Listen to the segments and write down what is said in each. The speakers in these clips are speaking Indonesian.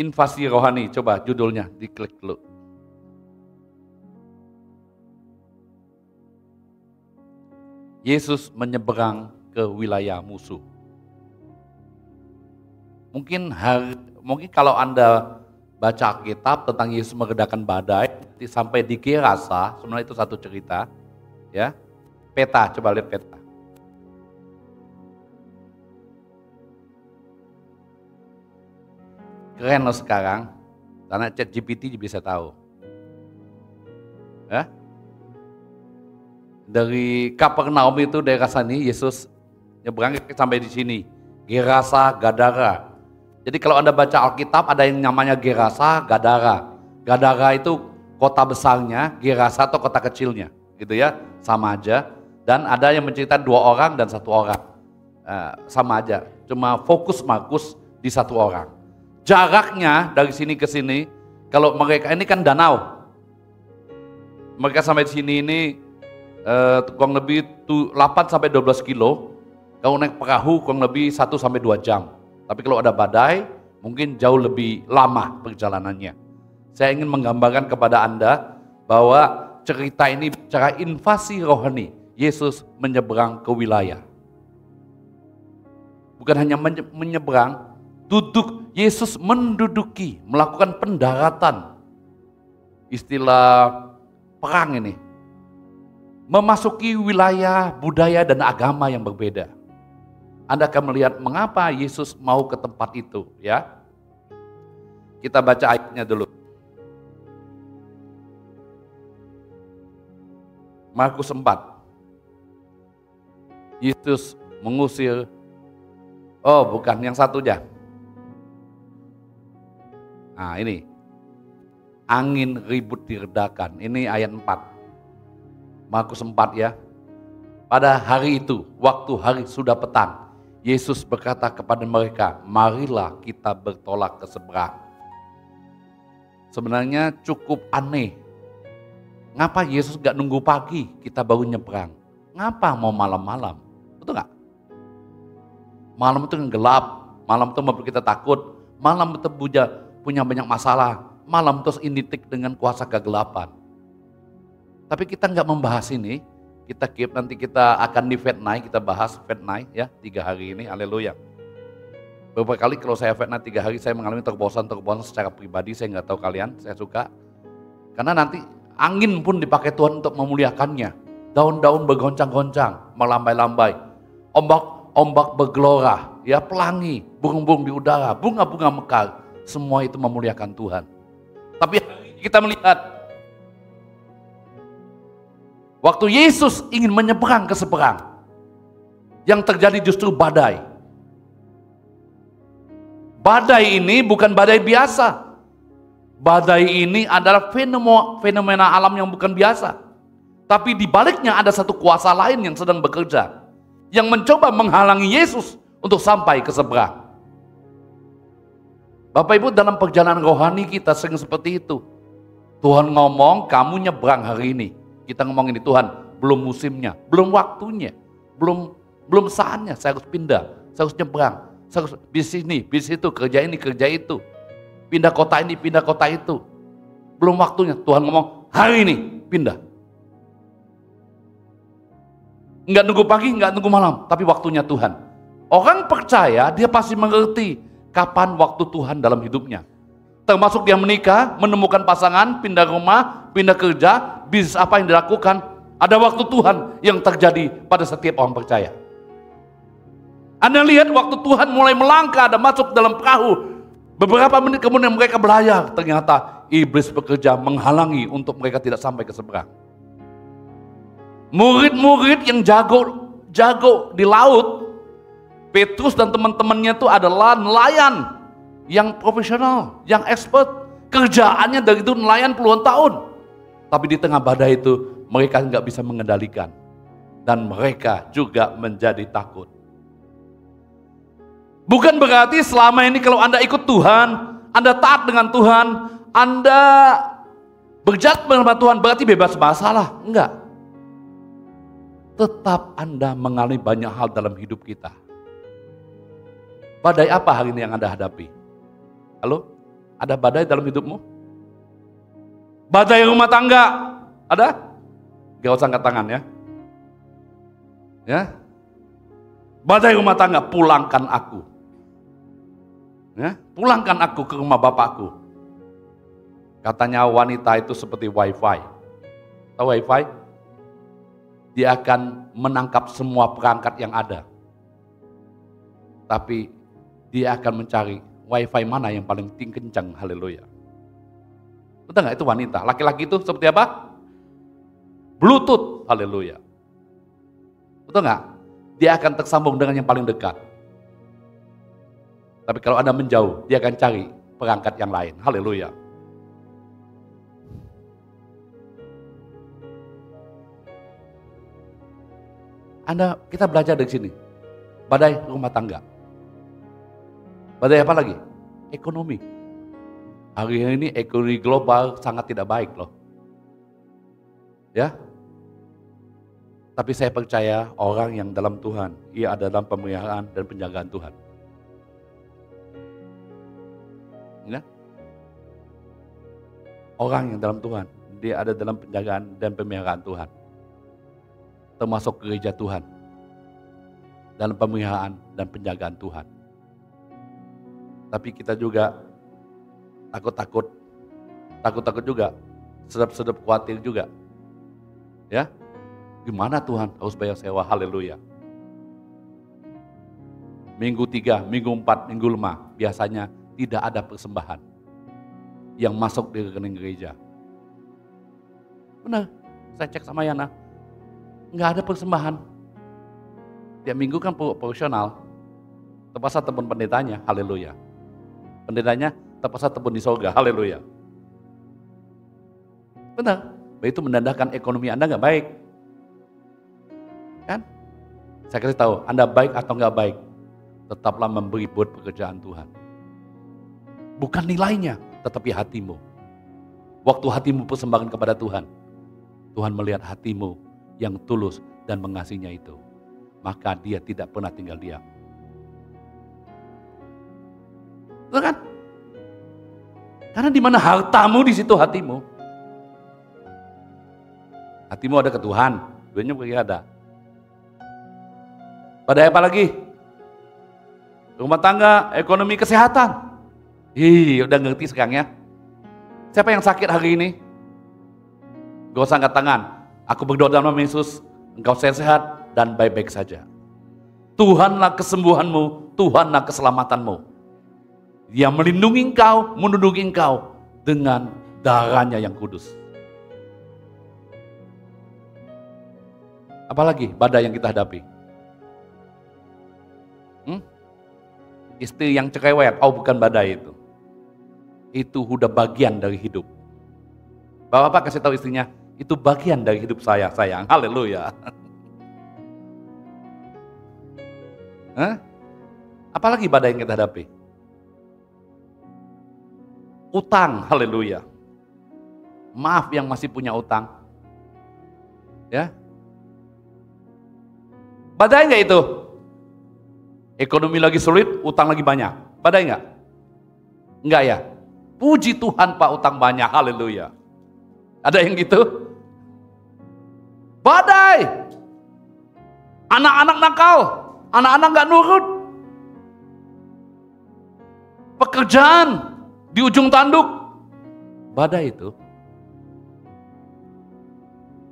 Invasi rohani, coba judulnya diklik dulu. Yesus menyeberang ke wilayah musuh. Mungkin kalau Anda baca Alkitab tentang Yesus meredakan badai sampai di Gerasa, sebenarnya itu satu cerita, ya. Peta, coba lihat peta. Keren loh sekarang, karena ChatGPT bisa tahu. Ya? Dari Kapernaum itu daerah sini, Yesus nyebrang sampai di sini. Gerasa, Gadara. Jadi kalau Anda baca Alkitab ada yang namanya Gerasa, Gadara. Gadara itu kota besarnya, Gerasa atau kota kecilnya. Gitu ya, sama aja. Dan ada yang menceritakan 2 orang dan 1 orang. Sama aja, cuma fokus Markus di 1 orang. Jaraknya dari sini ke sini, kalau mereka ini kan danau. Mereka sampai di sini ini kurang lebih 8 sampai 12 kilo. Kalau naik perahu kurang lebih 1 sampai 2 jam. Tapi kalau ada badai, mungkin jauh lebih lama perjalanannya. Saya ingin menggambarkan kepada Anda bahwa cerita ini bicara invasi rohani. Yesus menyeberang ke wilayah. Bukan hanya menyeberang, Yesus menduduki, melakukan pendaratan. Istilah perang ini. Memasuki wilayah, budaya dan agama yang berbeda. Anda akan melihat mengapa Yesus mau ke tempat itu, ya. Kita baca ayatnya dulu. Markus 4. Yesus mengusir, bukan yang satunya. Nah ini, angin ribut diredakan. Ini ayat 4. Markus 4 ya. Pada hari itu, waktu hari sudah petang, Yesus berkata kepada mereka, marilah kita bertolak ke seberang. Sebenarnya cukup aneh. Ngapa Yesus gak nunggu pagi, kita baru nyebrang? Ngapa mau malam-malam? Betul gak? Malam itu gelap, malam itu membuat kita takut, malam itu punya banyak masalah, malam terus identik dengan kuasa kegelapan. Tapi kita nggak membahas ini, nanti kita akan di Faith Night, kita bahas Faith Night ya, 3 hari ini, haleluya. Beberapa kali kalau saya Faith Night 3 hari, saya mengalami terobosan secara pribadi, saya nggak tahu kalian, saya suka. Karena nanti angin pun dipakai Tuhan untuk memuliakannya. Daun-daun bergoncang-goncang, melambai-lambai. Ombak bergelora, ya pelangi, burung-burung di udara, bunga-bunga mekar. Semua itu memuliakan Tuhan. Tapi kita melihat waktu Yesus ingin menyeberang ke seberang, yang terjadi justru badai. Badai ini bukan badai biasa. Badai ini adalah fenomena alam yang bukan biasa. Tapi di baliknya ada satu kuasa lain yang sedang bekerja, yang mencoba menghalangi Yesus untuk sampai ke seberang. Bapak Ibu, dalam perjalanan rohani kita sering seperti itu. Tuhan ngomong, kamu nyebrang hari ini. Kita ngomong ini, Tuhan, belum musimnya, belum waktunya, belum saatnya, saya harus pindah, saya harus nyebrang, saya harus bis itu, kerja ini, kerja itu. Pindah kota ini, pindah kota itu. Belum waktunya, Tuhan ngomong, hari ini, pindah. Enggak nunggu pagi, enggak nunggu malam, tapi waktunya Tuhan. Orang percaya, dia pasti mengerti kapan waktu Tuhan dalam hidupnya. Termasuk dia menikah, menemukan pasangan, pindah rumah, pindah kerja, bisnis apa yang dilakukan. Ada waktu Tuhan yang terjadi pada setiap orang percaya. Anda lihat waktu Tuhan mulai melangkah dan masuk dalam perahu. Beberapa menit kemudian mereka berlayar. Ternyata iblis bekerja menghalangi untuk mereka tidak sampai ke seberang. Murid-murid yang jago di laut, Petrus dan teman-temannya itu adalah nelayan yang profesional, yang expert. Kerjaannya dari itu nelayan puluhan tahun. Tapi di tengah badai itu mereka nggak bisa mengendalikan. Dan mereka juga menjadi takut. Bukan berarti selama ini kalau Anda ikut Tuhan, Anda taat dengan Tuhan, Anda berjalan bersama Tuhan, berarti bebas masalah. Enggak. Tetap Anda mengalami banyak hal dalam hidup kita. Badai apa hari ini yang Anda hadapi? Halo? Ada badai dalam hidupmu? Badai rumah tangga, ada? Gak usah angkat tangan ya. Ya, badai rumah tangga, pulangkan aku. Ya, pulangkan aku ke rumah bapakku. Katanya wanita itu seperti wifi. Tahu wifi? Dia akan menangkap semua perangkat yang ada. Tapi dia akan mencari wifi mana yang paling kencang. Haleluya. Betul nggak itu wanita? Laki-laki itu seperti apa? Bluetooth. Haleluya. Betul nggak? Dia akan tersambung dengan yang paling dekat. Tapi kalau Anda menjauh, dia akan cari perangkat yang lain. Haleluya. Kita belajar dari sini. Badai rumah tangga. Badai apa lagi? Ekonomi. Hari ini ekonomi global sangat tidak baik loh. Ya. Tapi saya percaya orang yang dalam Tuhan, ia ada dalam pemeliharaan dan penjagaan Tuhan. Ya. Orang yang dalam Tuhan, dia ada dalam penjagaan dan pemeliharaan Tuhan. Termasuk gereja Tuhan. Dalam pemeliharaan dan penjagaan Tuhan. Tapi kita juga takut juga, sedap-sedap khawatir juga. Ya, gimana Tuhan harus bayar sewa, haleluya. Minggu 3, minggu 4, minggu 5, biasanya tidak ada persembahan yang masuk di rekening gereja. Benar, saya cek sama Yana, nggak ada persembahan. Tiap minggu kan profesional, terpaksa telepon pendetanya, haleluya. Pendetanya terpaksa telepon di sorga, haleluya. Benar, itu menandakan ekonomi Anda nggak baik. Kan? Saya kasih tahu, Anda baik atau nggak baik, tetaplah memberi buat pekerjaan Tuhan. Bukan nilainya, tetapi hatimu. Waktu hatimu persembahkan kepada Tuhan, Tuhan melihat hatimu yang tulus dan mengasihinya itu. Maka dia tidak pernah tinggal diam. Betul kan? Karena di mana hartamu, di situ hatimu. Hatimu ada ke Tuhan, duitnya pergi ada. Pada apa lagi? Rumah tangga, ekonomi, kesehatan. Udah ngerti sekarang ya. Siapa yang sakit hari ini? Gak usah angkat tangan. Aku berdoa dalam nama Yesus, engkau sehat dan baik-baik saja. Tuhanlah kesembuhanmu, Tuhanlah keselamatanmu. Dia melindungi engkau, menduduki engkau dengan darahnya yang kudus. Apalagi badai yang kita hadapi? Istri yang cerewet, bukan badai itu. Itu udah bagian dari hidup. Bapak kasih tahu istrinya, itu bagian dari hidup saya, sayang. Haleluya. Apalagi badai yang kita hadapi? Utang, haleluya. Maaf yang masih punya utang. Ya. Badai nggak itu? Ekonomi lagi sulit, utang lagi banyak. Badai nggak? Enggak ya? Puji Tuhan Pak, utang banyak, haleluya. Ada yang gitu? Badai. Anak-anak nakal, anak-anak nggak nurut. Pekerjaan di ujung tanduk. Badai itu.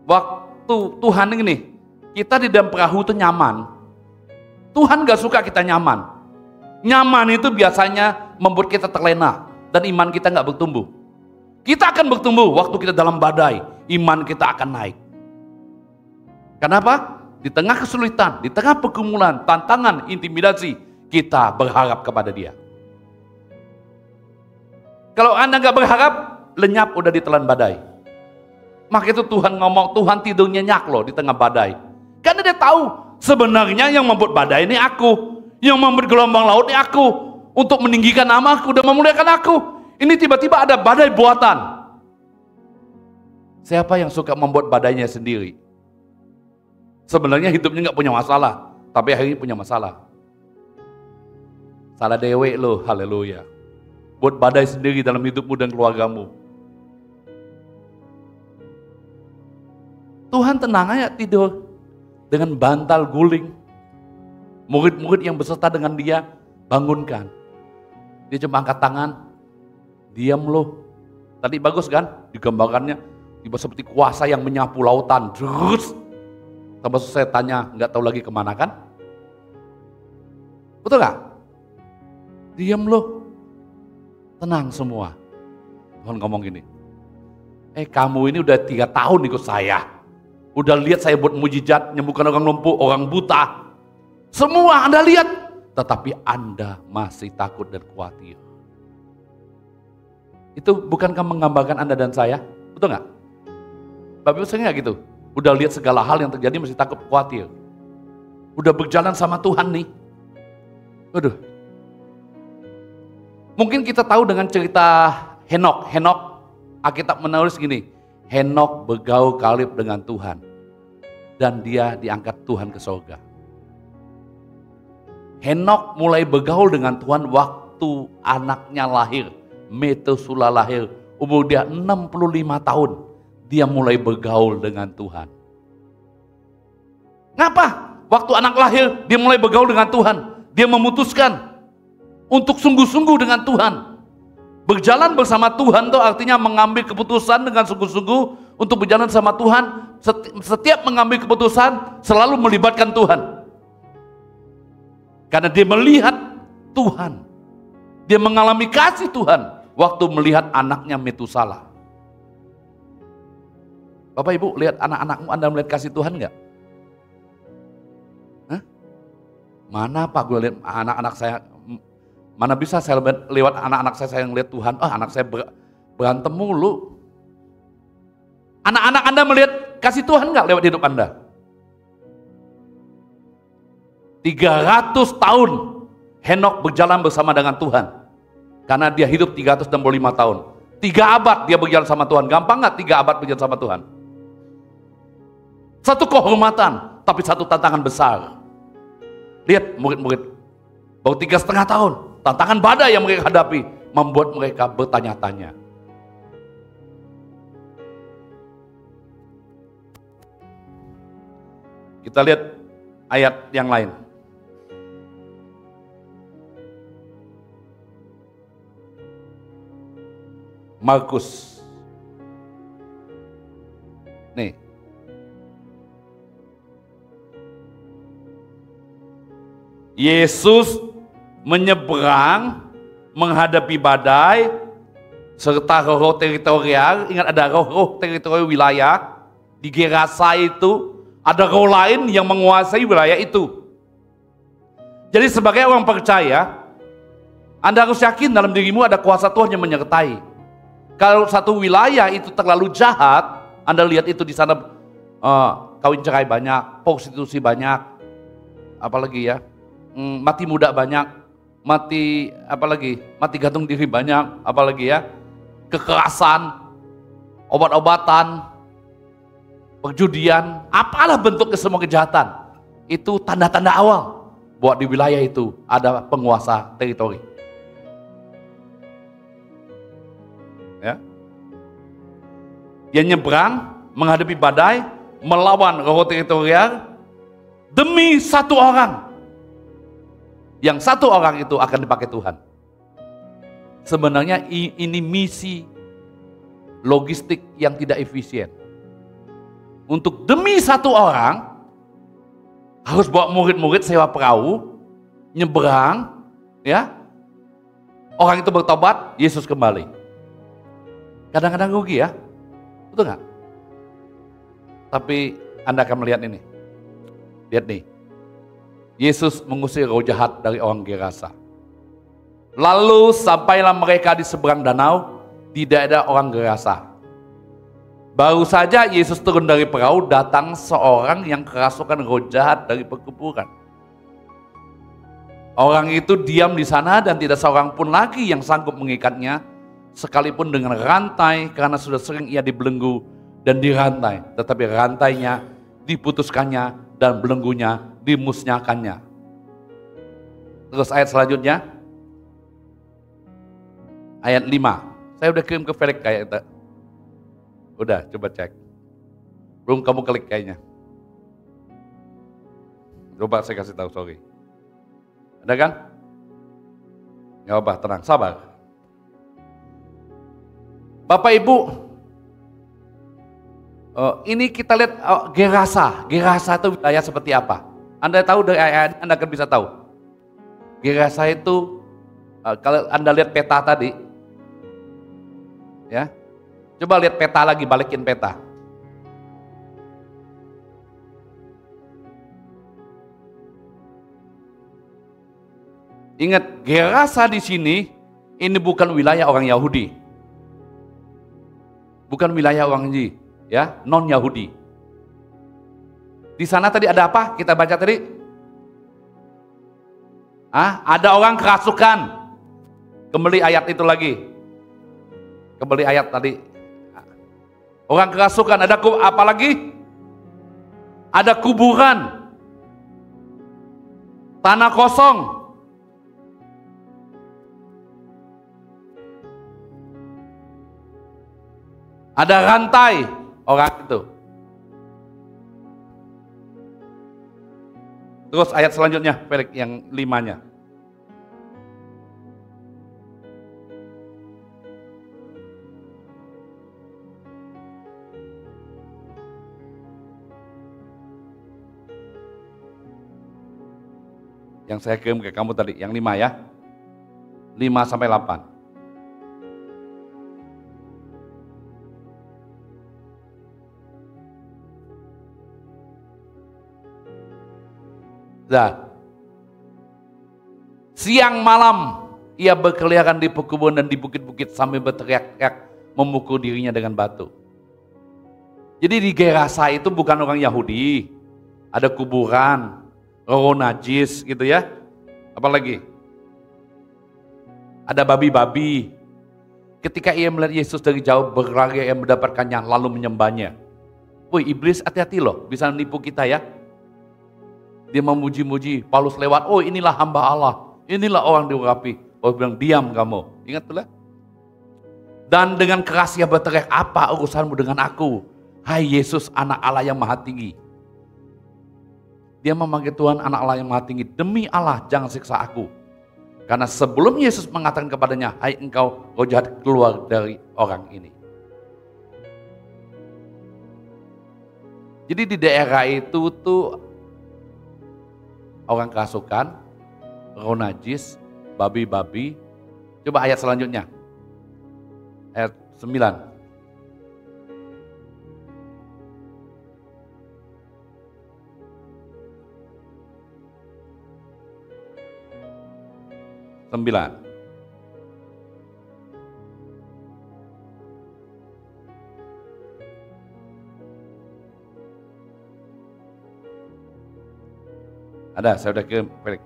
Waktu Tuhan ini, kita di dalam perahu itu nyaman. Tuhan gak suka kita nyaman. Nyaman itu biasanya membuat kita terlena dan iman kita gak bertumbuh. Kita akan bertumbuh waktu kita dalam badai, iman kita akan naik. Kenapa? Di tengah kesulitan, di tengah pergumulan, tantangan, intimidasi, kita berharap kepada Dia. Kalau Anda gak berharap, lenyap udah ditelan badai. Maka itu Tuhan ngomong, Tuhan tidur nyenyak loh di tengah badai. Karena Dia tahu sebenarnya yang membuat badai ini aku, yang membuat gelombang laut ini aku, untuk meninggikan nama aku dan memuliakan aku. Ini tiba-tiba ada badai buatan. Siapa yang suka membuat badainya sendiri? Sebenarnya hidupnya nggak punya masalah, tapi hari ini punya masalah. Salah dewe loh, haleluya. buat badai sendiri dalam hidupmu dan keluargamu. Tuhan tenang aja tidur dengan bantal guling. Murid-murid yang beserta dengan dia bangunkan. Dia cuma angkat tangan, diam loh. Tadi bagus kan digambarkannya, tiba seperti kuasa yang menyapu lautan. Terus, tambah saya tanya, nggak tahu lagi kemana kan? Betul nggak? Diam loh, tenang semua. Tuhan ngomong gini, kamu ini udah 3 tahun ikut saya. Udah lihat saya buat mujizat, nyembuhkan orang lumpuh, orang buta. Semua Anda lihat, tetapi Anda masih takut dan khawatir. Itu bukankah menggambarkan Anda dan saya? Betul nggak? Bapak Ibu sering nggak gitu? Udah lihat segala hal yang terjadi masih takut khawatir. Udah berjalan sama Tuhan nih. Waduh. Mungkin kita tahu dengan cerita Henok. Alkitab menulis gini. Henok bergaul karib dengan Tuhan. Dan dia diangkat Tuhan ke surga. Henok mulai bergaul dengan Tuhan waktu anaknya lahir. Metusela lahir. Umur dia 65 tahun. Dia mulai bergaul dengan Tuhan. Ngapa? Waktu anak lahir dia mulai bergaul dengan Tuhan. Dia memutuskan untuk sungguh-sungguh dengan Tuhan. Berjalan bersama Tuhan itu artinya mengambil keputusan dengan sungguh-sungguh untuk berjalan sama Tuhan. Setiap mengambil keputusan selalu melibatkan Tuhan. Karena dia melihat Tuhan. Dia mengalami kasih Tuhan waktu melihat anaknya Metusela. Bapak Ibu lihat anak-anakmu, Anda melihat kasih Tuhan enggak? Hah? Mana Pak gue lihat anak-anak saya. Mana bisa saya lewat anak-anak saya yang lihat Tuhan, anak saya berantem mulu. Anak-anak Anda melihat kasih Tuhan enggak lewat hidup Anda? 300 tahun Henok berjalan bersama dengan Tuhan. Karena dia hidup 365 tahun. 3 abad dia berjalan sama Tuhan. Gampang enggak 3 abad berjalan sama Tuhan? Satu kehormatan, tapi satu tantangan besar. Lihat murid-murid, baru 3,5 tahun. Tantangan badai yang mereka hadapi membuat mereka bertanya-tanya. Kita lihat ayat yang lain. Markus. Nih. Yesus menyeberang menghadapi badai serta roh teritorial. Ingat ada roh teritorial wilayah di Gerasa itu, ada roh lain yang menguasai wilayah itu. Jadi sebagai orang percaya, Anda harus yakin dalam dirimu ada kuasa Tuhan yang menyertai. Kalau satu wilayah itu terlalu jahat, Anda lihat itu di sana kawin cerai banyak, prostitusi banyak, apalagi ya, mati muda banyak, mati gantung diri banyak, apalagi ya, kekerasan, obat-obatan, perjudian, apalah bentuk semua kejahatan. Itu tanda-tanda awal bahwa di wilayah itu ada penguasa teritori. Ya. Dia nyebrang menghadapi badai, melawan roh teritorial demi satu orang. Yang satu orang itu akan dipakai Tuhan. Sebenarnya ini misi logistik yang tidak efisien. Untuk demi satu orang harus bawa murid-murid sewa perahu, nyebrang, ya. Orang itu bertobat, Yesus kembali. Kadang-kadang rugi ya, betul nggak? Tapi Anda akan melihat ini. Lihat nih. Yesus mengusir roh jahat dari orang Gerasa. Lalu sampailah mereka di seberang danau, tidak ada orang Gerasa. Baru saja Yesus turun dari perahu, datang seorang yang kerasukan roh jahat dari perkuburan. Orang itu diam di sana dan tidak seorang pun lagi yang sanggup mengikatnya, sekalipun dengan rantai, karena sudah sering ia dibelenggu dan dirantai. Tetapi rantainya diputuskannya dan belenggunya dimusnahkannya. Terus ayat selanjutnya. ayat 5. Saya udah kirim ke Felix kayak itu. Udah, coba cek. Belum kamu klik kayaknya. Coba saya kasih tahu, sorry. Ada kan? Gak apa, tenang, sabar. Bapak Ibu, ini kita lihat Gerasa. Gerasa itu wilayah seperti apa? Anda tahu dari ayat Anda akan bisa tahu. Gerasa itu, kalau Anda lihat peta tadi, ya, coba lihat peta lagi, balikin peta. Ingat, Gerasa di sini ini bukan wilayah orang Yahudi, bukan wilayah orang Yahudi, ya, non Yahudi. Di sana tadi ada apa? Kita baca tadi. Ada orang kerasukan. Kembali ayat itu lagi. Kembali ayat tadi. Orang kerasukan, ada apa lagi? Ada kuburan. Tanah kosong. Ada rantai orang itu. Terus ayat selanjutnya, Felix, yang 5-nya. Yang saya kirim ke kamu tadi, yang 5 ya. 5 sampai 8. Nah, siang malam ia berkeliaran di perkebunan dan di bukit-bukit sambil berteriak-teriak memukul dirinya dengan batu. Jadi di Gerasa itu bukan orang Yahudi, ada kuburan, roh najis gitu ya. Apalagi? Ada babi-babi. Ketika ia melihat Yesus dari jauh, berlari ia mendapatkannya lalu menyembahnya. Woi, iblis hati-hati loh, bisa menipu kita ya. Dia memuji-muji, Paulus lewat, oh inilah hamba Allah, inilah orang diurapi. Oh bilang, diam kamu, ingat tuh lah. Dan dengan keras ia berteriak, apa urusanmu dengan aku? Hai Yesus, anak Allah yang maha tinggi. Dia memanggil Tuhan anak Allah yang maha tinggi, demi Allah jangan siksa aku. Karena sebelum Yesus mengatakan kepadanya, hai engkau roh jahat, keluar dari orang ini. Jadi di daerah itu tuh orang kerasukan, roh najis, babi-babi. Coba ayat selanjutnya. Ayat 9. Ada, saya udah kirim, Felix.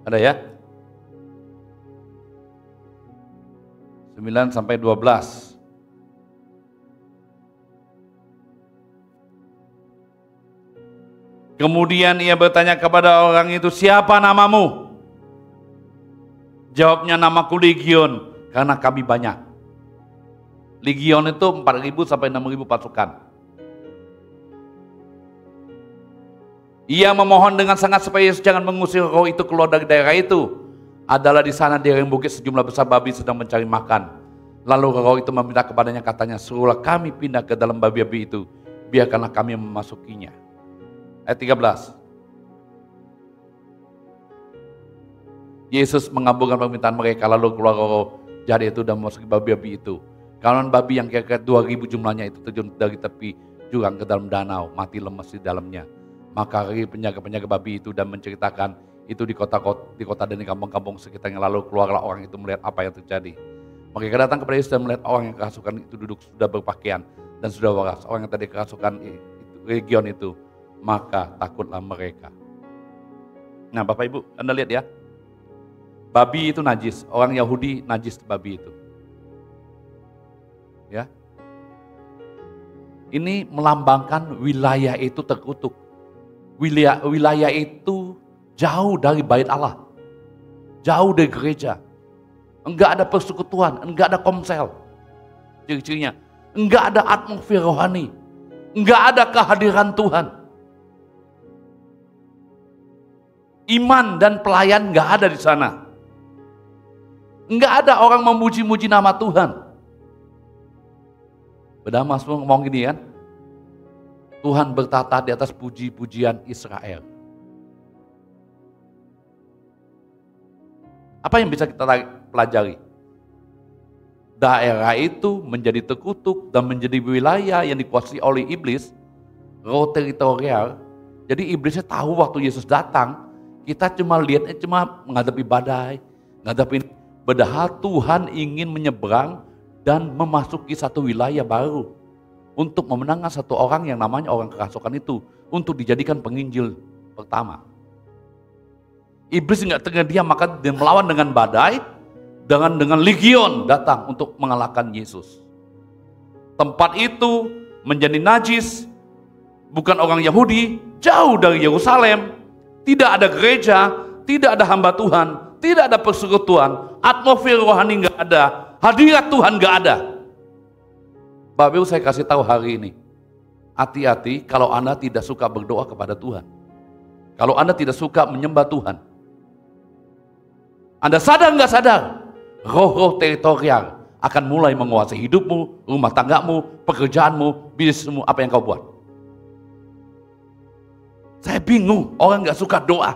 Ada ya? 9 sampai 12. Kemudian ia bertanya kepada orang itu, siapa namamu? Jawabnya, namaku Legion, karena kami banyak. Legion itu 4.000 sampai 6.000 pasukan. Ia memohon dengan sangat supaya Yesus jangan mengusir roh itu keluar dari daerah itu. Adalah di sana di lereng bukit sejumlah besar babi sedang mencari makan. Lalu roh itu meminta kepadanya, katanya, suruhlah kami pindah ke dalam babi-babi itu, biarkanlah kami memasukinya. Ayat 13. Yesus mengabulkan permintaan mereka, lalu keluar roh jahat itu dan memasuki babi-babi itu. Kawanan babi yang kira-kira 2.000 jumlahnya itu terjun dari tepi jurang ke dalam danau, mati lemas di dalamnya. Maka penjaga-penjaga babi itu dan menceritakan itu di kota dan di kampung-kampung sekitarnya. Lalu keluarlah orang itu melihat apa yang terjadi. Mereka datang kepada Yesus dan melihat orang yang kerasukan itu duduk sudah berpakaian dan sudah waras. Orang yang tadi kerasukan itu, Legion itu, maka takutlah mereka. Nah Bapak Ibu, Anda lihat ya, babi itu najis, orang Yahudi najis babi itu. Ya, ini melambangkan wilayah itu terkutuk. Wilayah itu jauh dari bait Allah, jauh dari gereja. Enggak ada persekutuan, enggak ada komsel. Ciri-cirinya, enggak ada atmosfer rohani, enggak ada kehadiran Tuhan. Iman dan pelayan enggak ada di sana. Enggak ada orang memuji-muji nama Tuhan. Beda Mazmur ngomong gini kan, Tuhan bertata di atas puji-pujian Israel. Apa yang bisa kita pelajari? Daerah itu menjadi terkutuk dan menjadi wilayah yang dikuasai oleh iblis, roh teritorial. Jadi iblisnya tahu waktu Yesus datang, kita cuma lihatnya cuma menghadapi badai, menghadapi, padahal Tuhan ingin menyeberang dan memasuki satu wilayah baru untuk memenangkan satu orang yang namanya orang kerasukan itu, untuk dijadikan penginjil pertama. Iblis nggak terdiam, maka dia melawan dengan badai, dengan legion datang untuk mengalahkan Yesus. Tempat itu menjadi najis, bukan orang Yahudi, jauh dari Yerusalem, tidak ada gereja, tidak ada hamba Tuhan, tidak ada persekutuan, atmosfer rohani nggak ada, hadirat Tuhan nggak ada. Bapak Ibu, saya kasih tahu hari ini, hati-hati kalau Anda tidak suka berdoa kepada Tuhan, kalau Anda tidak suka menyembah Tuhan. Anda sadar nggak sadar, roh-roh teritorial akan mulai menguasai hidupmu, rumah tanggamu, pekerjaanmu, bisnismu, apa yang kau buat. Saya bingung, orang nggak suka doa.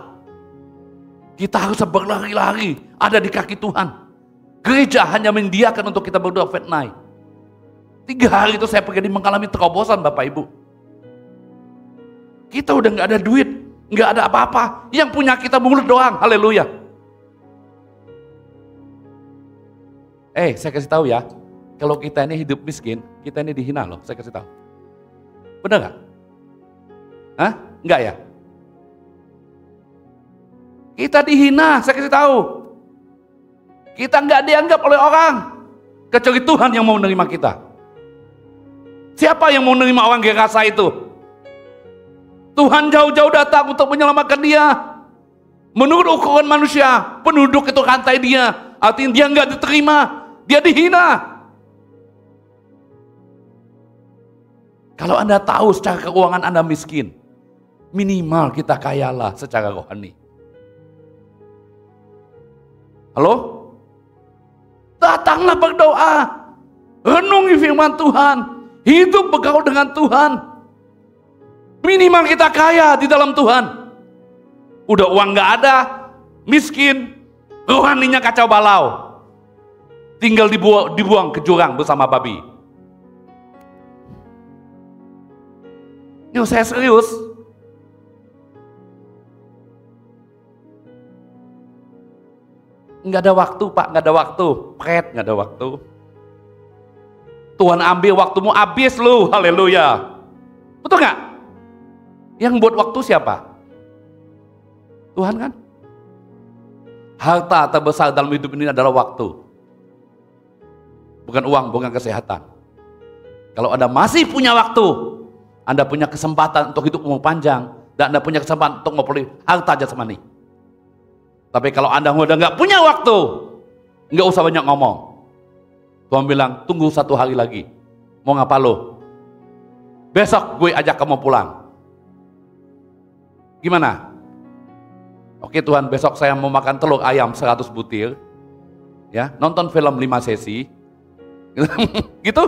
Kita harus berlari-lari, ada di kaki Tuhan. Gereja hanya menyediakan untuk kita berdoa Faith Night. 3 hari itu saya pergi mengalami terobosan Bapak Ibu. Kita udah nggak ada duit, nggak ada apa-apa. Yang punya kita mulut doang, haleluya. Saya kasih tahu ya, kalau kita ini hidup miskin, kita ini dihina loh, saya kasih tahu. Benar nggak? Hah? Enggak ya? Kita dihina, saya kasih tahu. Kita nggak dianggap oleh orang, kecuali Tuhan yang mau menerima kita. Siapa yang mau menerima orang Gerasa itu? Tuhan jauh-jauh datang untuk menyelamatkan dia. Menurut ukuran manusia, penduduk itu rantai dia, artinya dia nggak diterima, dia dihina. Kalau Anda tahu secara keuangan Anda miskin, minimal kita kayalah secara rohani. Halo? Datanglah berdoa, renungi firman Tuhan, hidup bergaul dengan Tuhan. Minimal kita kaya di dalam Tuhan. Udah uang gak ada, miskin, rohaninya kacau balau. Tinggal dibuang ke jurang bersama babi. Ini saya serius. Nggak ada waktu Pak, nggak ada waktu. Pret, nggak ada waktu. Tuhan ambil waktumu habis lu, haleluya. Betul nggak? Yang buat waktu siapa? Tuhan kan? Harta terbesar dalam hidup ini adalah waktu. Bukan uang, bukan kesehatan. Kalau Anda masih punya waktu, Anda punya kesempatan untuk hidup umur panjang, dan Anda punya kesempatan untuk memperoleh harta jasmani. Tapi kalau Anda udah nggak punya waktu, nggak usah banyak ngomong. Tuhan bilang, tunggu 1 hari lagi. Mau ngapa lo? Besok gue ajak kamu pulang. Gimana? Oke Tuhan, besok saya mau makan telur ayam 100 butir. Ya, nonton film 5 sesi. Gitu?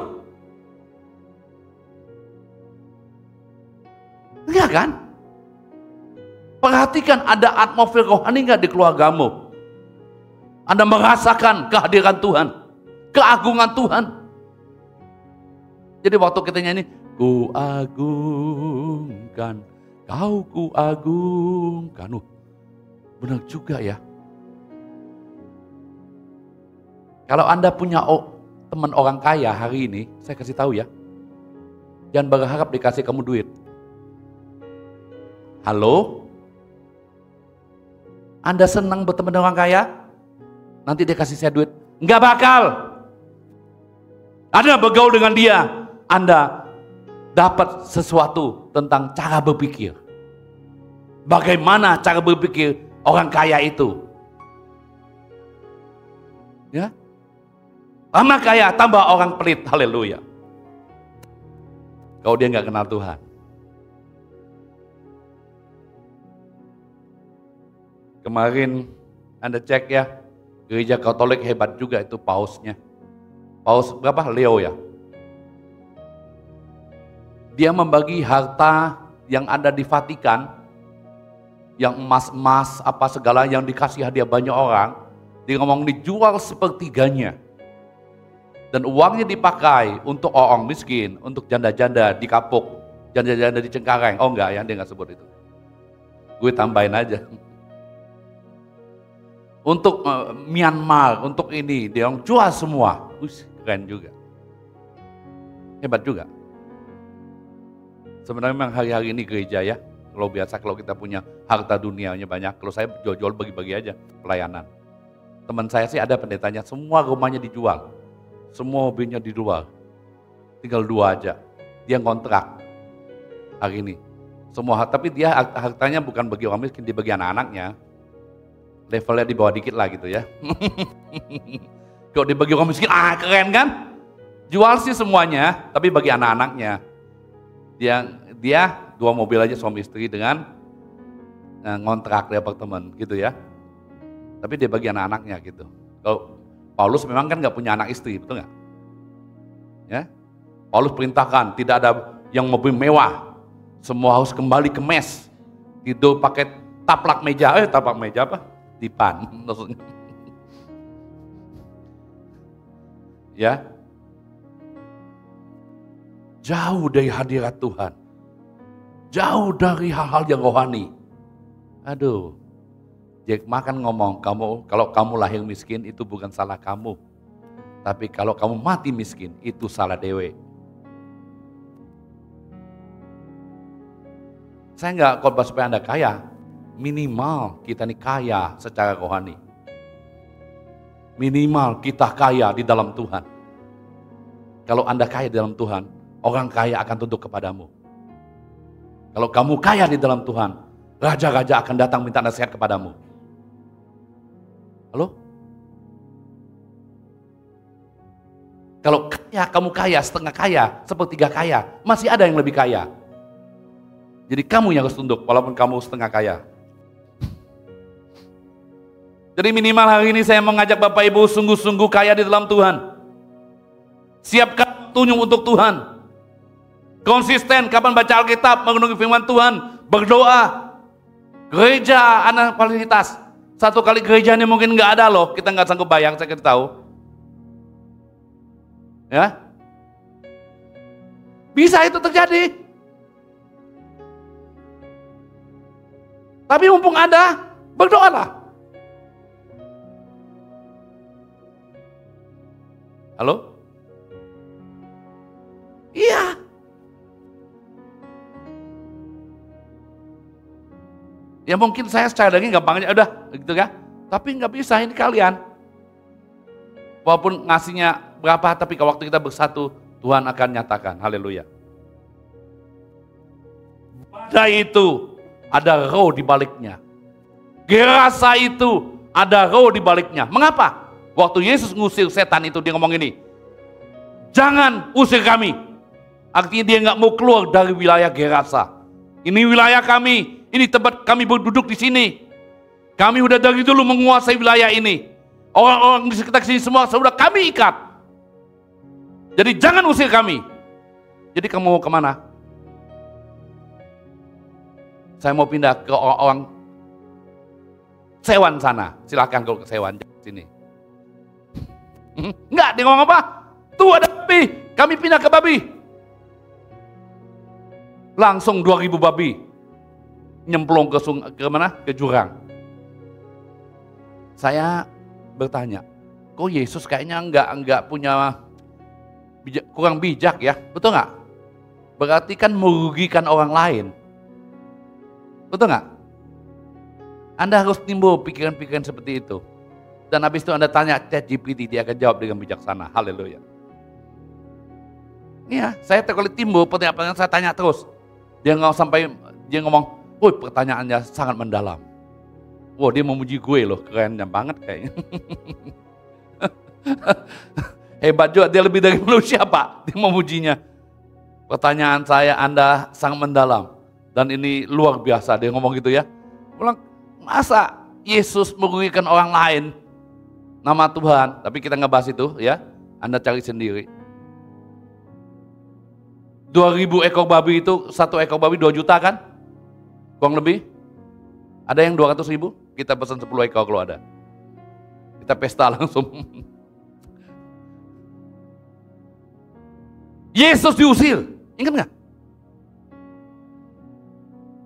Enggak kan? Perhatikan ada atmosfer rohani nggak di keluargamu? Anda merasakan kehadiran Tuhan, keagungan Tuhan. Jadi waktu kita nyanyi, ku agungkan, kau ku agungkan. Benar juga ya. Kalau Anda punya teman orang kaya hari ini, saya kasih tahu ya, jangan berharap dikasih kamu duit. Halo? Anda senang berteman dengan orang kaya? Nanti dia kasih saya duit? Enggak bakal. Anda bergaul dengan dia, Anda dapat sesuatu tentang cara berpikir. Bagaimana cara berpikir orang kaya itu. Ya, tambah kaya, tambah orang pelit. Haleluya. Kalau dia nggak kenal Tuhan. Kemarin Anda cek ya, gereja Katolik hebat juga itu pausnya. Paus berapa? Leo ya. Dia membagi harta yang ada di Vatikan, yang emas-emas apa segala yang dikasih hadiah banyak orang, dia ngomong dijual sepertiganya. Dan uangnya dipakai untuk orang miskin, untuk janda-janda di Kapuk, janda-janda di Cengkareng. Oh enggak ya, dia enggak sebut itu. Gue tambahin aja. Untuk Myanmar, untuk ini, dia jual semua. Keren juga. Hebat juga. Sebenarnya memang hari-hari ini gereja ya, kalau biasa kalau kita punya harta dunianya banyak, kalau saya jual-jual bagi-bagi aja pelayanan. Teman saya sih ada pendetanya, semua rumahnya dijual, semua mobilnya dijual, tinggal 2 aja. Dia ngontrak hari ini. Semua, tapi dia hartanya bukan bagi orang miskin, dia bagi anak-anaknya. Levelnya di bawah dikit lah gitu ya. Kalau dibagi orang miskin, keren kan? Jual sih semuanya, tapi bagi anak-anaknya. Dia 2 mobil aja suami istri dengan ngontrak di apartemen gitu ya. Tapi dia bagi anak-anaknya gitu. Kalau Paulus memang kan nggak punya anak istri, betul nggak? Ya, Paulus perintahkan tidak ada yang mobil mewah, semua harus kembali ke mes. Tidur pakai taplak meja, taplak meja apa? Dipan, maksudnya. Ya, jauh dari hadirat Tuhan, jauh dari hal-hal yang rohani. Aduh, Jack Ma kan ngomong, kalau kamu lahir miskin itu bukan salah kamu, tapi kalau kamu mati miskin itu salah dewe. Saya nggak khotbah supaya Anda kaya, minimal kita nih kaya secara rohani. Minimal kita kaya di dalam Tuhan. Kalau Anda kaya di dalam Tuhan, orang kaya akan tunduk kepadamu. Kalau kamu kaya di dalam Tuhan, raja-raja akan datang minta nasihat kepadamu. Halo? Kalau kaya, kamu kaya, setengah kaya, sepertiga kaya, masih ada yang lebih kaya. Jadi kamu yang harus tunduk, walaupun kamu setengah kaya. Jadi minimal hari ini saya mengajak Bapak Ibu sungguh-sungguh kaya di dalam Tuhan. Siapkan tunjuk untuk Tuhan. Konsisten kapan baca Alkitab, mengenungi firman Tuhan, berdoa. Gereja anak fasilitas. 1 kali gerejanya mungkin nggak ada loh, kita nggak sanggup bayang, saya kasih tahu. Ya, bisa itu terjadi. Tapi mumpung ada, berdoalah. Halo? Iya. Ya mungkin saya secara daging gampang aja, udah gitu kan. Tapi nggak bisa, ini kalian. Walaupun ngasihnya berapa, tapi kalau waktu kita bersatu, Tuhan akan nyatakan. Haleluya. Badai itu ada roh di baliknya. Gerasa itu ada roh di baliknya. Mengapa? Waktu Yesus ngusir setan itu, dia ngomong ini, jangan usir kami. Artinya dia nggak mau keluar dari wilayah Gerasa. Ini wilayah kami, ini tempat kami berduduk di sini. Kami udah dari dulu menguasai wilayah ini. Orang-orang di sekitar sini semua sudah kami ikat. Jadi jangan usir kami. Jadi kamu mau kemana? Saya mau pindah ke orang-orang Sewan sana. Silakan kalau ke Sewan sini. Enggak, dia ngomong apa? Tuh ada babi, kami pindah ke babi. Langsung 2000 babi nyemplung ke mana? Ke jurang. Saya bertanya, kok Yesus kayaknya enggak punya kurang bijak ya? Betul nggak? Berarti kan merugikan orang lain. Betul nggak? Anda harus timbul pikiran-pikiran seperti itu. Dan habis itu Anda tanya ChatGPT, dia akan jawab dengan bijaksana. Haleluya. Iya, saya kali timbul pertanyaan, saya tanya terus. Dia ngomong, woi pertanyaannya sangat mendalam. Wah, dia memuji gue loh, keren banget kayaknya. Hebat juga, dia lebih dari manusia Pak, dia memujinya. Pertanyaan saya, Anda sangat mendalam. Dan ini luar biasa, dia ngomong gitu ya. Bilang, masa Yesus merugikan orang lain? Nama Tuhan, tapi kita nggak bahas itu ya. Anda cari sendiri. 2000 ekor babi itu, satu ekor babi 2 juta kan? Kurang lebih. Ada yang 200.000? Kita pesan 10 ekor kalau ada. Kita pesta langsung. Yesus diusir, ingat nggak?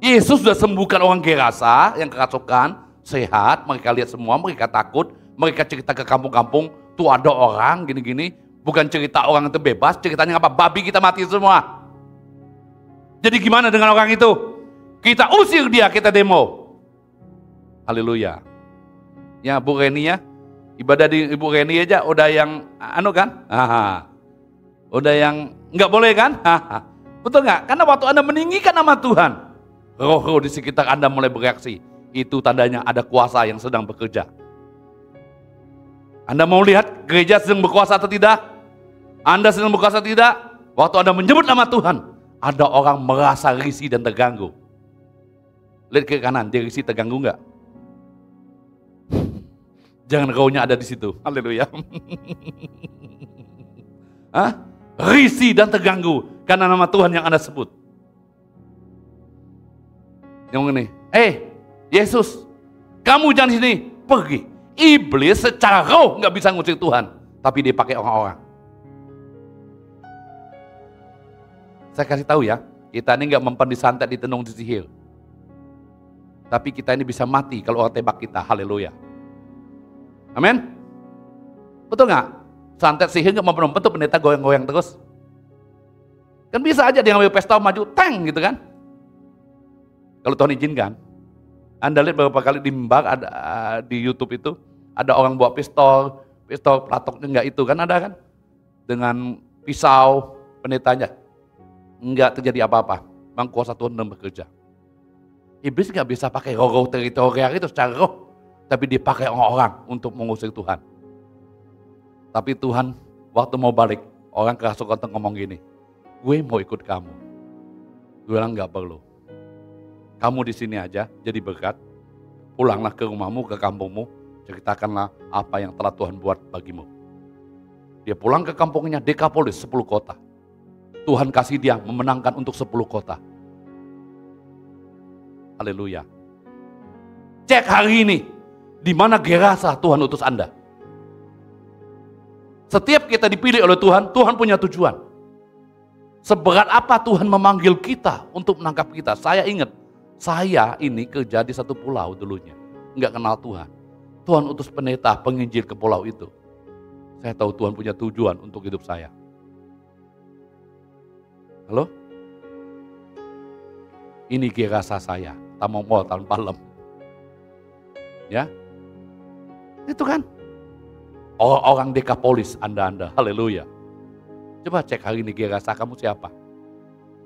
Yesus sudah sembuhkan orang Gerasa yang kerasukan, sehat, mereka lihat semua, mereka takut, mereka cerita ke kampung-kampung, tuh ada orang gini-gini, bukan cerita orang itu bebas, ceritanya apa? Babi kita mati semua. Jadi gimana dengan orang itu? Kita usir dia, kita demo. Haleluya. Ya Bu Reni ya, ibadah di Ibu Reni aja udah yang kan? Udah yang nggak boleh kan? Betul nggak? Karena waktu Anda meninggikan nama Tuhan, roh-roh di sekitar Anda mulai bereaksi. Itu tandanya ada kuasa yang sedang bekerja. Anda mau lihat gereja sedang berkuasa atau tidak? Anda sedang berkuasa atau tidak? Waktu Anda menyebut nama Tuhan, ada orang merasa risih dan terganggu. Lihat ke kanan, dia risih terganggu nggak? Jangan rohnya ada di situ. Haleluya. Risih dan terganggu karena nama Tuhan yang Anda sebut. Yang ini, Yesus, kamu jangan di sini, pergi. Iblis secara roh nggak bisa ngusir Tuhan, tapi dia pakai orang-orang. Saya kasih tahu ya, kita ini nggak mempan disantet, ditenung, disihir. Tapi kita ini bisa mati kalau orang tembak kita. Haleluya. Amin. Betul nggak? Santet sihir nggak mempan tuh pendeta goyang-goyang terus. Kan bisa aja dia ngambil pesta maju, teng gitu kan. Kalau Tuhan izinkan. Anda lihat beberapa kali di mimbar, ada di YouTube itu, ada orang bawa pistol pelatoknya enggak itu kan ada kan? Dengan pisau pendetanya. Enggak terjadi apa-apa. Memang kuasa Tuhan dalam bekerja. Iblis enggak bisa pakai roh-roh teritorial itu secara roh. Tapi dipakai orang-orang untuk mengusir Tuhan. Tapi Tuhan waktu mau balik, orang kerasukan ngomong gini, gue mau ikut kamu. Gue bilang enggak perlu. Kamu di sini aja, jadi berkat. Pulanglah ke rumahmu, ke kampungmu, ceritakanlah apa yang telah Tuhan buat bagimu. Dia pulang ke kampungnya, Dekapolis, 10 kota. Tuhan kasih dia memenangkan untuk 10 kota. Haleluya. Cek hari ini, di mana Gerasa Tuhan utus Anda. Setiap kita dipilih oleh Tuhan, Tuhan punya tujuan. Seberat apa Tuhan memanggil kita untuk menangkap kita. Saya ingat, saya ini kerja di satu pulau dulunya. Enggak kenal Tuhan. Tuhan utus pendeta, penginjil ke pulau itu. Saya tahu Tuhan punya tujuan untuk hidup saya. Halo? Ini Gerasa saya. Tamu mau tahun malam. Ya? Itu kan. Orang Dekapolis Anda. Haleluya. Coba cek hari ini Gerasa kamu siapa?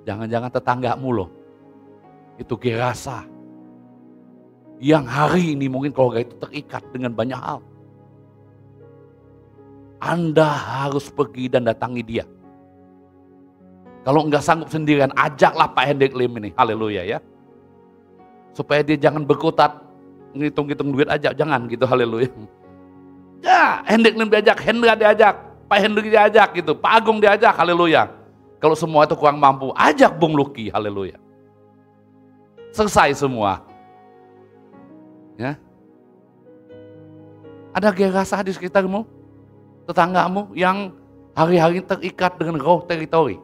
Jangan-jangan tetanggamu loh. Itu Gerasa. Yang hari ini mungkin keluarga itu terikat dengan banyak hal. Anda harus pergi dan datangi dia. Kalau enggak sanggup sendirian, ajaklah Pak Hendrik Lim ini. Haleluya ya. Supaya dia jangan berkutat, ngitung-ngitung duit aja. Jangan gitu, haleluya. Ya, Hendrik Lim diajak, Hendra diajak, Pak Hendrik diajak gitu, Pak Agung diajak, haleluya. Kalau semua itu kurang mampu, ajak Bung Luki, haleluya. Selesai semua. Ya. Ada Gerasa di sekitarmu, tetanggamu yang hari-hari terikat dengan roh teritori.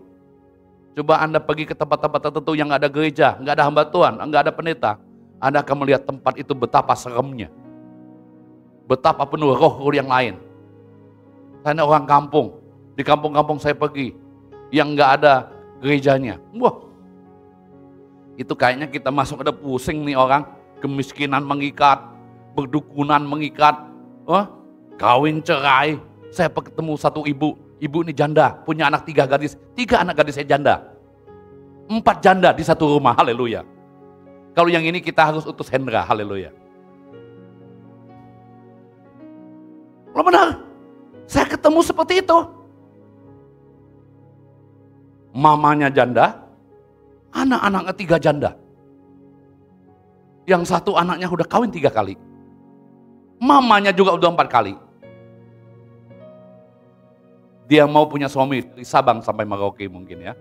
Coba Anda pergi ke tempat-tempat tertentu yang nggak ada gereja, nggak ada hamba Tuhan, nggak ada pendeta. Anda akan melihat tempat itu betapa seremnya. Betapa penuh roh-roh yang lain. Saya orang kampung, di kampung-kampung saya pergi, yang nggak ada gerejanya. Wah, itu kayaknya kita masuk ada pusing nih orang, kemiskinan mengikat, berdukunan mengikat, kawin cerai. Saya ketemu satu ibu ini janda, punya anak 3 gadis, 3 anak gadis saya janda. 4 janda di satu rumah, haleluya. Kalau yang ini kita harus utus Hendra, haleluya. Kalau benar, saya ketemu seperti itu. Mamanya janda, anak-anaknya 3 janda. Yang satu anaknya udah kawin 3 kali. Mamanya juga udah 4 kali. Dia mau punya suami dari Sabang sampai Merauke mungkin ya.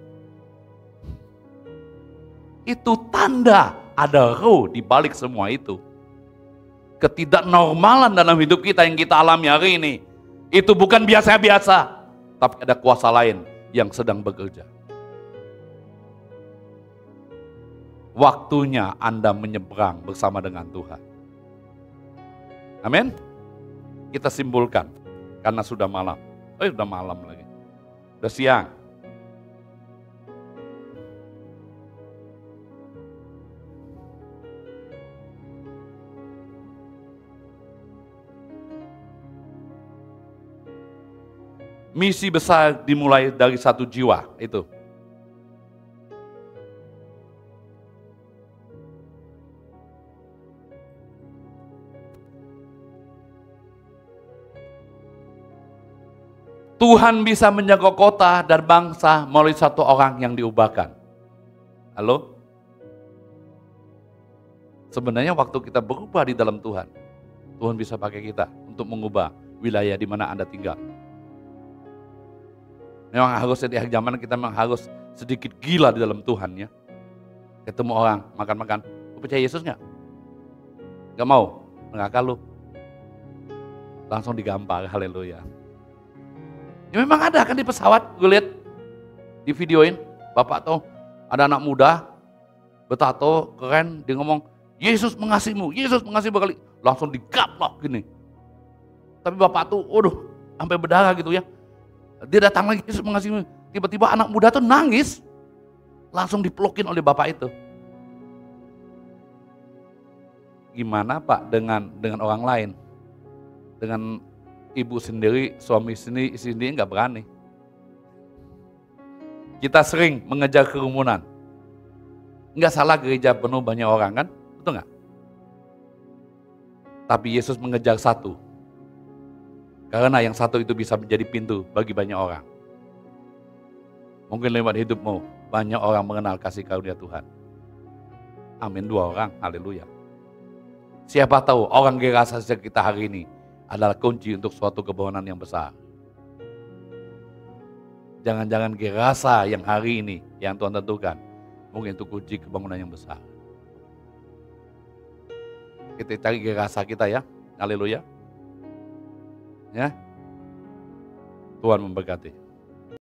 Itu tanda ada roh di balik semua itu. Ketidaknormalan dalam hidup kita yang kita alami hari ini, itu bukan biasa-biasa, tapi ada kuasa lain yang sedang bekerja. Waktunya Anda menyeberang bersama dengan Tuhan. Amin. Kita simpulkan karena sudah malam. Sudah malam lagi. Sudah siang. Misi besar dimulai dari 1 jiwa itu. Tuhan bisa menjaga kota dan bangsa melalui 1 orang yang diubahkan. Halo? Sebenarnya waktu kita berubah di dalam Tuhan, Tuhan bisa pakai kita untuk mengubah wilayah di mana Anda tinggal. Memang harusnya di akhir zaman kita memang harus sedikit gila di dalam Tuhan ya. Ketemu orang, makan-makan, lu percaya Yesus gak? Gak mau, neraka lu. Langsung digampar, haleluya. Ya memang ada kan di pesawat, gue lihat di videoin, bapak tuh ada anak muda, bertato, keren, dia ngomong, Yesus mengasihimu, Yesus mengasihimu kali. Langsung digaplok gini. Tapi bapak tuh, waduh, sampai berdarah gitu ya. Dia datang lagi, Yesus mengasihimu. Tiba-tiba anak muda tuh nangis, langsung dipelukin oleh bapak itu. Gimana Pak dengan orang lain? Dengan ibu sendiri, suami sendiri, istri sendiri nggak berani. Kita sering mengejar kerumunan. Nggak salah gereja penuh banyak orang kan? Betul nggak? Tapi Yesus mengejar 1. Karena yang 1 itu bisa menjadi pintu bagi banyak orang. Mungkin lewat hidupmu, banyak orang mengenal kasih karunia Tuhan. Amin, 2 orang, haleluya. Siapa tahu orang Gerasa kita hari ini adalah kunci untuk suatu kebangunan yang besar. Jangan-jangan Gerasa yang hari ini, yang Tuhan tentukan, mungkin itu kunci kebangunan yang besar. Kita cari Gerasa kita ya, haleluya. Ya, Tuhan memberkati.